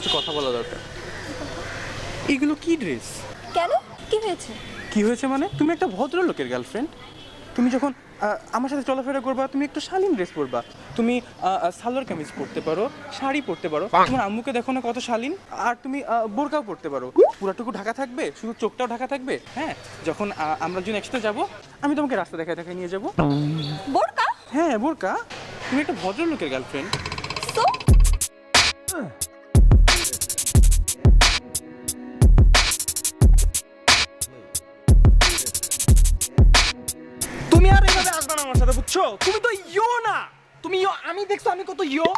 কিছু কথা বলা দরকার। এগুলো কি ড্রেস? কেন, কি হয়েছে? কি হয়েছে মানে? তুমি একটা ভদ্রলোকের গার্লফ্রেন্ড। তুমি যখন আমার সাথে চলাফেরা করবা তুমি একটু শালীন ড্রেস পরবা। তুমি সালোয়ার কামিজ পরতে পারো, শাড়ি পরতে পারো। তোমার আম্মুকে দেখো না কত শালীন। আর তুমি বোরকাও পরতে পারো, পুরাটুকু ঢাকা থাকবে, শুধু চোখটাও ঢাকা থাকবে। হ্যাঁ, যখন আমরা যখন একসাথে যাবো আমি তোমাকে রাস্তা দেখায় দেখায় নিয়ে যাবো। বোরকা? হ্যাঁ বোরকা। তুমি একটা ভদ্রলোকের গার্লফ্রেন্ড। সো তুমি আর এইভাবে আসবে না আমার সাথে, বুঝছো? তুমি তো ইয়ো না, তুমি ইয়ো। আমি দেখছো আমি কত ইয়ো,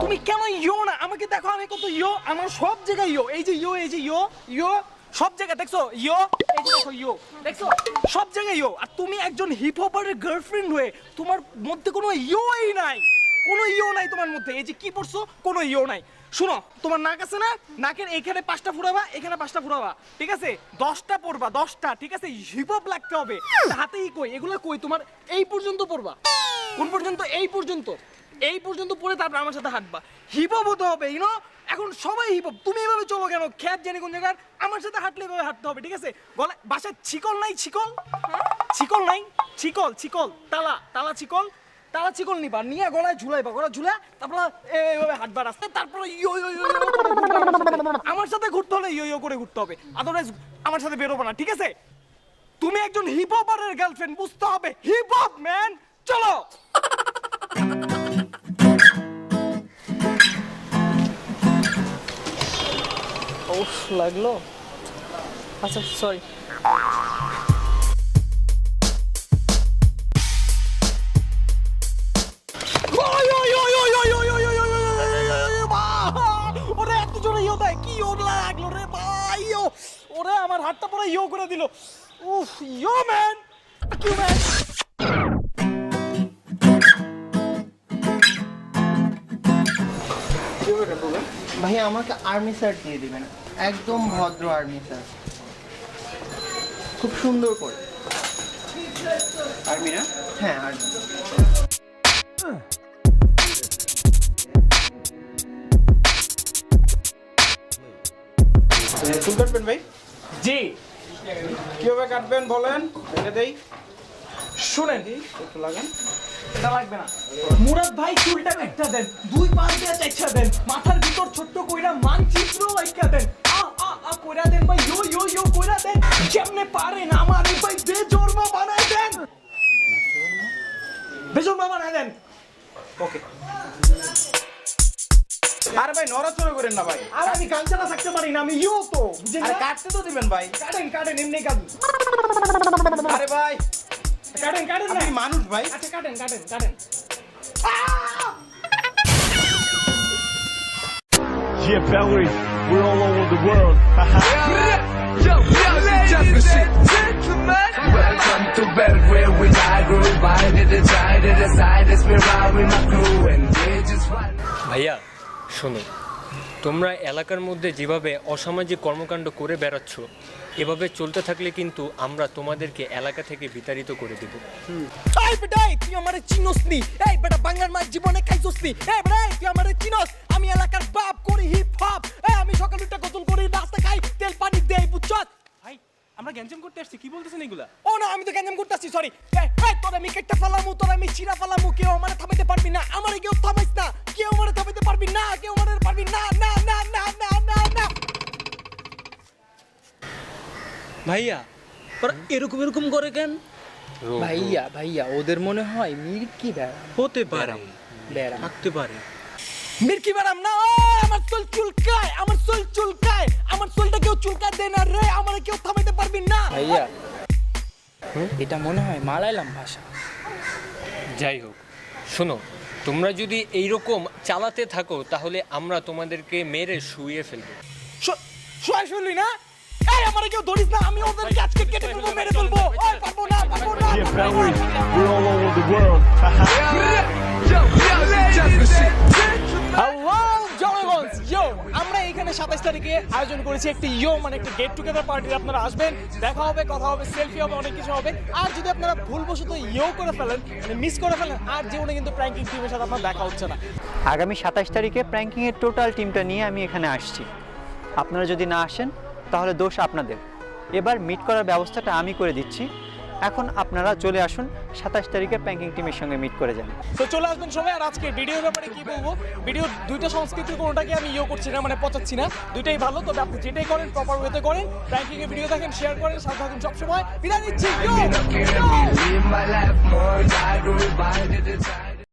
তুমি কেন ইয়ো না? আমাকে দেখো আমি কত ইয়ো, আমার সব জায়গায় ইয়ো। এই যে ইয়ো, এই যে ইয়ো ইয়ো, সব জায়গায় দেখছো ইয়ো। এই যে দেখো ইয়ো, দেখছো সব জায়গায় ইয়ো। আর তুমি একজন হিপ হপারের গার্লফ্রেন্ড হয়ে তোমার মধ্যে কোনো ইয়োই নাই, কোনো ইয়ো নাই তোমার মধ্যে। এই যে কি পড়ছো, কোনো ইয়ো নাই। শুনো, তোমার নাক আছে না, নাকের এখানে 5টা ফুরাবা, এখানে 5টা ফুরাবা, ঠিক আছে? 10টা পড়বা, 10টা, ঠিক আছে? হিপ হপ লাগতে হবে। হাতেই কই এগুলো, কই তোমার এই পর্যন্ত পড়বা। কোন পর্যন্ত? এই পর্যন্ত, এই পর্যন্ত পড়ে তারপর আমার সাথে হাঁটবা। হিপ হপ হতে হবে, ইউনো। এখন সবাই হিপ হপ, তুমি এভাবে চলো কেন? খ্যাত জানি কোন জায়গার, আমার সাথে হাঁটলে এভাবে হাঁটতে হবে, ঠিক আছে? গলায় বাসায় শিকল নাই? শিকল, শিকল নাই? শিকল, শিকল, তালা, তালা শিকল, তালা চিকল নিবা, নিয়ে গলায় ঝুলাইবা, গলা ঝুলা তারপর এইভাবে হাঁটবা রাস্তায়। তারপর ইয়ো ইয়ো ইয়ো ইয়ো করে ঘুরবা আমার সাথে ঘুরতে হলে ইয়ো ইয়ো করে ঘুরতে হবে, আদারওয়াইজ আমার সাথে বেরোবো না, ঠিক আছে? তুমি একজন হিপ হপারের গার্লফ্রেন্ড, বুঝতে হবে। হিপ হপ ম্যান, চলো। ওফ, লাগলো। আচ্ছা সরি। ওরে এত জোরে ইয়ো দেয়, কি ইয়ো লাগলো রে ভাই। ইয়ো, ওরে আমার হাতটা পুরো ইয়ো করে দিল। উফ, ইয়ো ম্যান, কি ম্যান। ভাই আমাকে আর্মি শার্ট দিয়ে দিবেন, একদম ভদ্র আর্মি শার্ট, খুব সুন্দর করে। আর্মি না? হ্যাঁ আর্মি। চুল কাটবেন ভাই? জি। কিভাবে কাটবেন বলেন, দেখে দেই। শুনেন, একটু লাগান। এটা লাগবে না। মুরাদ ভাই চুলটা একটা দেন, 2 পাশ দিয়ে চাইছা দেন, মাথার ভিতর ছোট্ট কইরা মানচিত্র আইকা দেন। আ আ আ কইরা দেন ভাই, ইয়ো ইয়ো ইয়ো কইরা দেন। যেমনে পারেন আমার ভাই বেজরমা বানায় দেন, বেজরমা বানায় দেন। ওকে। আরে ভাই নড়াচড়া করেন না ভাই। আর আমি কাঞ্চানা থাকতে পারি না, আমি ইয়ো তো বুঝেন আরে না? কাটতে তো দিবেন ভাই। কাটেন কাটেন, এমনি কাটেন। আরে ভাই কাটেন কাটেন না। আপনি মানুষ ভাই। আচ্ছা কাটেন কাটেন কাটেন। Yeah, Valerie, we're all over the world. Yo, ladies and gentlemen, welcome to Belgrade with I grew by to the side to the side. It's been round with my crew and they just right. ভাইয়া শোনো, তোমরা এলাকার মধ্যে যেভাবে অসামাজিক কর্মকাণ্ড করে বেড়াচ্ছ, এভাবে চলতে থাকলে কিন্তু আমরা তোমাদেরকে এলাকা থেকে বিতাড়িত করে দেব। এই বেটাই, তুই আমারে চিনোস নি? এই বেটা বাংলার মাছ জীবনে খাইছস নি? এই বেটাই, তুই আমারে চিনোস? আমি এলাকার বাপ, করি হিপ হপ। এই আমি সকাল উঠে গোসল করি, নাস্তা খাই, তেল পানি দেই, বুঝছস? ভাই আমরা গ্যাঞ্জাম করতে আসছি, কি বলতেছেন এগুলা? ও না, আমি তো গ্যাঞ্জাম করতেছি, সরি। এই এই তোরা আমি কেটে ফেলামু, তোরা আমি চিরা ফেলামু, কেউ আমারে থামাইতে পারবি না, আমারে কেউ থামাইস না, কেউ আমারে থামাইতে পারবি না, কেউ আমারে পারবি না, না না না না না না। ভাইয়া ওরা এরকম এরকম করে কেন? ভাইয়া ভাইয়া ওদের মনে হয় মির্কি বেড়া হতে পারে, বেড়া থাকতে পারে। মির্কি ম্যাডাম না, আমার চুল চুলকায়, আমার চুল চুলকায়, আমার চুলটা কেউ চুলকায় দে না রে, আমারে কেউ থামাইতে পারবি না। ভাইয়া এটা মনে হয় মালায়ালাম ভাষা। যাই হোক, শোনো, তোমরা যদি এইরকম চালাতে থাকো তাহলে আমরা তোমাদেরকে মেরে শুইয়ে ফেলবো। শোয় শুনলি না? এই আমারে কেউ ধরিস না, আমি ওদেরকে আজকে কেটে ফেলবো, মেরে ফেলবো। ওই পারবো না, পারবো না। Yeah, Valerie, we're all over the world. Yo, ladies and gentlemen. Hello জনগণ, ইয়ো আমরা এখানে 27 তারিখে আয়োজন করেছি একটি ইয়ো মানে একটা গেট টুগেদার পার্টি। আপনারা আসবেন, দেখা হবে, কথা হবে, সেলফি হবে, অনেক কিছু হবে। আর যদি আপনারা ভুলবশত ইয়ো করে ফেলেন, মানে মিস করে ফেলেন, আর জীবনে কিন্তু প্র্যাঙ্কিং টিমের সাথে আপনার দেখা হচ্ছে না। আগামী 27 তারিখে প্র্যাঙ্কিংয়ের টোটাল টিমটা নিয়ে আমি এখানে আসছি। আপনারা যদি না আসেন তাহলে দোষ আপনাদের। এবার মিট করার ব্যবস্থাটা আমি করে দিচ্ছি। এখন আপনারা চলে আসুন, 27 তারিখে প্র্যাঙ্কিং টিমের সঙ্গে মিট করে যান। তো চলে আসবেন সবাই। আর আজকে ভিডিওর ব্যাপারে কি বলবো, ভিডিও দুইটা সংস্কৃতির কোনোটাকে আমি করছি না, মানে পচাচ্ছি না, দুইটাই ভালো। তবে আপনি যেটাই করেন প্রপার ওয়েতে করেন, প্র্যাঙ্কিং এর ভিডিও দেখেন, শেয়ার করেন, সাথে থাকুন সবসময়। বিদায় নিচ্ছি। Live my life more, I go by the time.